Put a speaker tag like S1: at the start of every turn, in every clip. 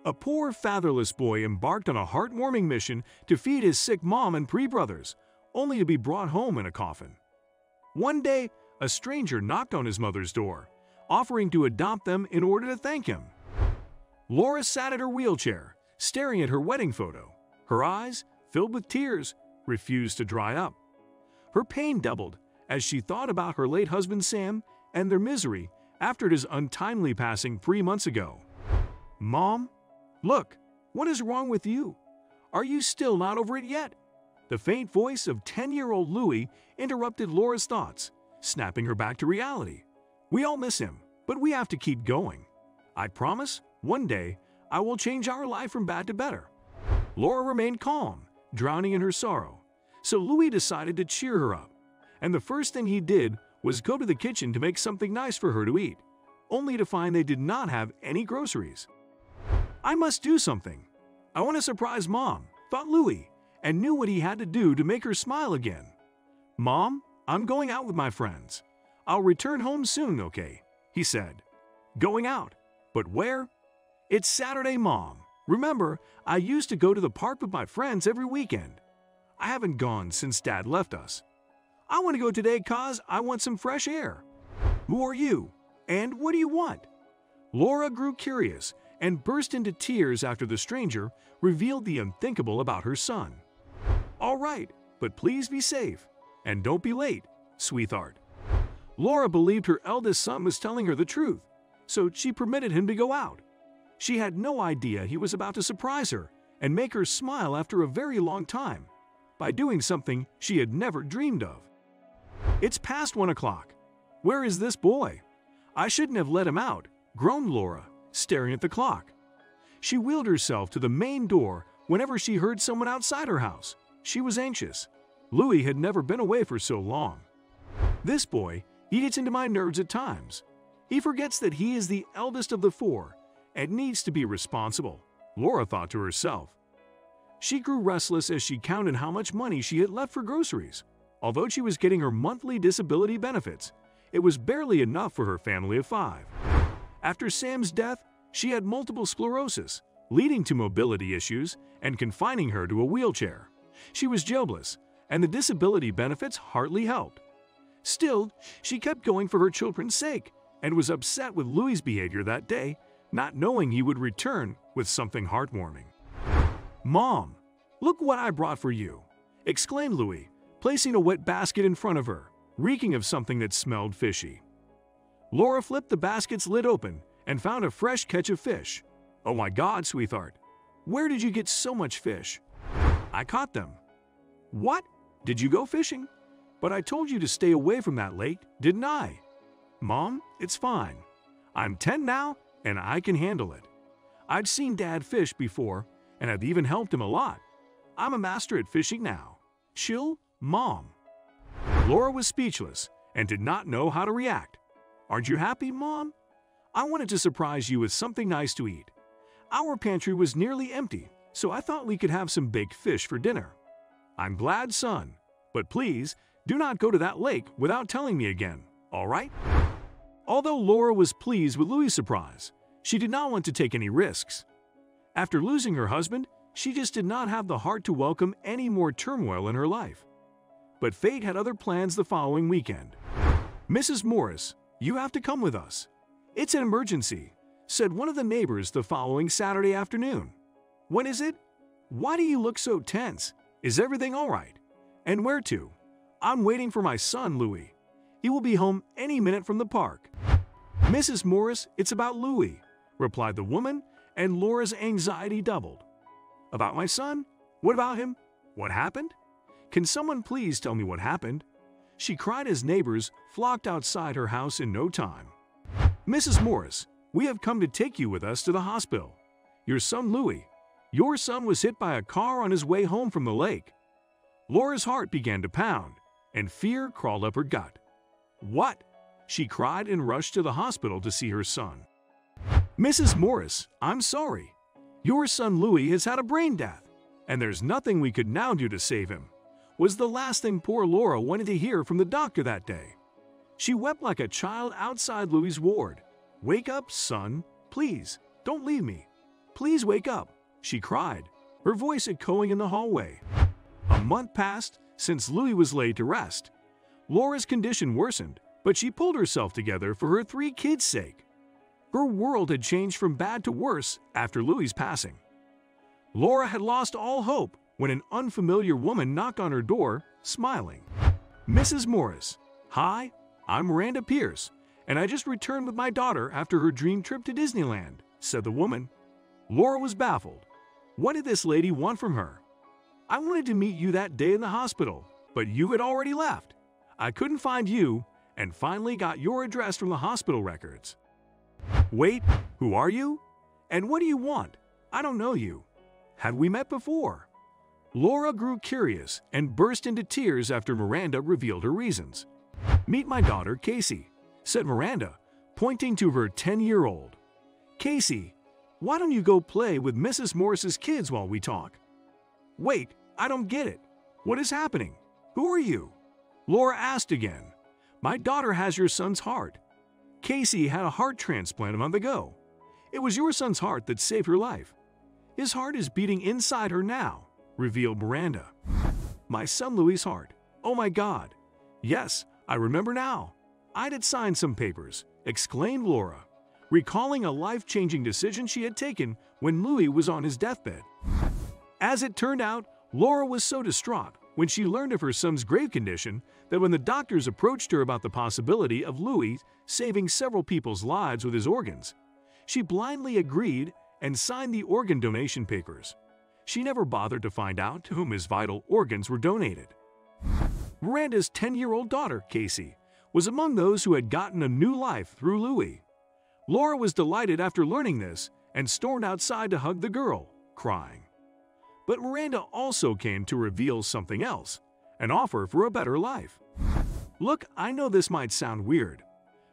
S1: A poor fatherless boy embarked on a heartwarming mission to feed his sick mom and three brothers, only to be brought home in a coffin. One day, a stranger knocked on his mother's door, offering to adopt them in order to thank him. Laura sat at her wheelchair, staring at her wedding photo. Her eyes, filled with tears, refused to dry up. Her pain doubled as she thought about her late husband Sam and their misery after his untimely passing 3 months ago. "Mom, look, what is wrong with you? Are you still not over it yet?" The faint voice of 10-year-old Louie interrupted Laura's thoughts, snapping her back to reality. "We all miss him, but we have to keep going. I promise, one day, I will change our life from bad to better." Laura remained calm, drowning in her sorrow, so Louie decided to cheer her up. And the first thing he did was go to the kitchen to make something nice for her to eat, only to find they did not have any groceries. "I must do something. I want to surprise Mom," thought Louie, and knew what he had to do to make her smile again. "Mom, I'm going out with my friends. I'll return home soon, okay?" he said. "Going out? But where?" "It's Saturday, Mom. Remember, I used to go to the park with my friends every weekend. I haven't gone since Dad left us. I want to go today 'cause I want some fresh air." "Who are you? And what do you want?" Laura grew curious and burst into tears after the stranger revealed the unthinkable about her son. "All right, but please be safe. And don't be late, sweetheart." Laura believed her eldest son was telling her the truth, so she permitted him to go out. She had no idea he was about to surprise her and make her smile after a very long time, by doing something she had never dreamed of. "It's past 1 o'clock. Where is this boy? I shouldn't have let him out," groaned Laura, staring at the clock. She wheeled herself to the main door whenever she heard someone outside her house. She was anxious. Louie had never been away for so long. "This boy, he gets into my nerves at times. He forgets that he is the eldest of the 4 and needs to be responsible," Laura thought to herself. She grew restless as she counted how much money she had left for groceries. Although she was getting her monthly disability benefits, it was barely enough for her family of 5. After Sam's death, she had multiple sclerosis, leading to mobility issues and confining her to a wheelchair. She was jobless, and the disability benefits hardly helped. Still, she kept going for her children's sake and was upset with Louie's behavior that day, not knowing he would return with something heartwarming. "Mom, look what I brought for you," exclaimed Louie, placing a wet basket in front of her, reeking of something that smelled fishy. Laura flipped the basket's lid open and found a fresh catch of fish. "Oh my God, sweetheart, where did you get so much fish?" "I caught them." "What? Did you go fishing? But I told you to stay away from that lake, didn't I?" "Mom, it's fine. I'm 10 now, and I can handle it. I'd seen Dad fish before, and I've even helped him a lot. I'm a master at fishing now. Chill, Mom." Laura was speechless and did not know how to react. "Aren't you happy, Mom? I wanted to surprise you with something nice to eat. Our pantry was nearly empty, so I thought we could have some baked fish for dinner." "I'm glad, son, but please do not go to that lake without telling me again, all right?" Although Laura was pleased with Louie's surprise, she did not want to take any risks. After losing her husband, she just did not have the heart to welcome any more turmoil in her life. But fate had other plans the following weekend. "Mrs. Morris, you have to come with us. It's an emergency," said one of the neighbors the following Saturday afternoon. "What is it? Why do you look so tense? Is everything all right? And where to?" "I'm waiting for my son, Louie. He will be home any minute from the park." "Mrs. Morris, it's about Louie," replied the woman, and Laura's anxiety doubled. "About my son? What about him? What happened? Can someone please tell me what happened?" she cried as neighbors flocked outside her house in no time. "Mrs. Morris, we have come to take you with us to the hospital. Your son Louie. Your son was hit by a car on his way home from the lake." Laura's heart began to pound, and fear crawled up her gut. "What?" she cried and rushed to the hospital to see her son. "Mrs. Morris, I'm sorry. Your son Louie has had a brain death, and there's nothing we could now do to save him," was the last thing poor Laura wanted to hear from the doctor that day. She wept like a child outside Louie's ward. "Wake up, son. Please, don't leave me. "Please wake up," she cried, her voice echoing in the hallway. A month passed since Louie was laid to rest. Laura's condition worsened, but she pulled herself together for her 3 kids' sake. Her world had changed from bad to worse after Louie's passing. Laura had lost all hope when an unfamiliar woman knocked on her door, smiling. "Mrs. Morris, hi, I'm Miranda Pierce, and I just returned with my daughter after her dream trip to Disneyland," said the woman. Laura was baffled. What did this lady want from her? "I wanted to meet you that day in the hospital, but you had already left. I couldn't find you and finally got your address from the hospital records." "Wait, who are you? And what do you want? I don't know you. Had we met before?" Laura grew curious and burst into tears after Miranda revealed her reasons. "Meet my daughter, Casey," said Miranda, pointing to her 10-year-old. "Casey, why don't you go play with Mrs. Morris's kids while we talk?" "Wait, I don't get it. What is happening? Who are you?" Laura asked again. "My daughter has your son's heart. Casey had a heart transplant a month ago. It was your son's heart that saved her life. His heart is beating inside her now," revealed Miranda. "My son Louie's heart. Oh my God. Yes, I remember now. I had signed some papers," exclaimed Laura, recalling a life-changing decision she had taken when Louie was on his deathbed. As it turned out, Laura was so distraught when she learned of her son's grave condition that when the doctors approached her about the possibility of Louie saving several people's lives with his organs, she blindly agreed and signed the organ donation papers. She never bothered to find out to whom his vital organs were donated. Miranda's 10-year-old daughter, Casey, was among those who had gotten a new life through Louie. Laura was delighted after learning this and stormed outside to hug the girl, crying. But Miranda also came to reveal something else, an offer for a better life. "Look, I know this might sound weird,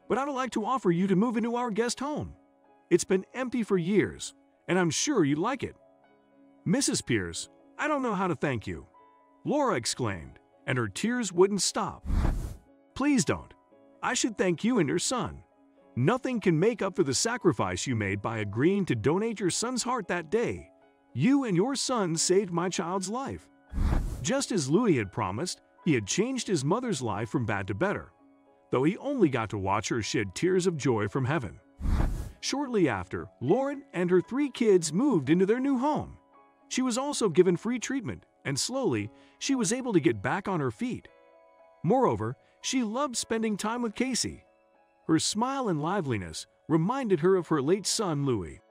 S1: but I'd like to offer you to move into our guest home. It's been empty for years, and I'm sure you'd like it." "Mrs. Pierce, I don't know how to thank you," Laura exclaimed, and her tears wouldn't stop. "Please don't. I should thank you and your son. Nothing can make up for the sacrifice you made by agreeing to donate your son's heart that day. You and your son saved my child's life." Just as Louie had promised, he had changed his mother's life from bad to better, though he only got to watch her shed tears of joy from heaven. Shortly after, Lauren and her 3 kids moved into their new home. She was also given free treatment, and slowly, she was able to get back on her feet. Moreover, she loved spending time with Casey. Her smile and liveliness reminded her of her late son, Louie.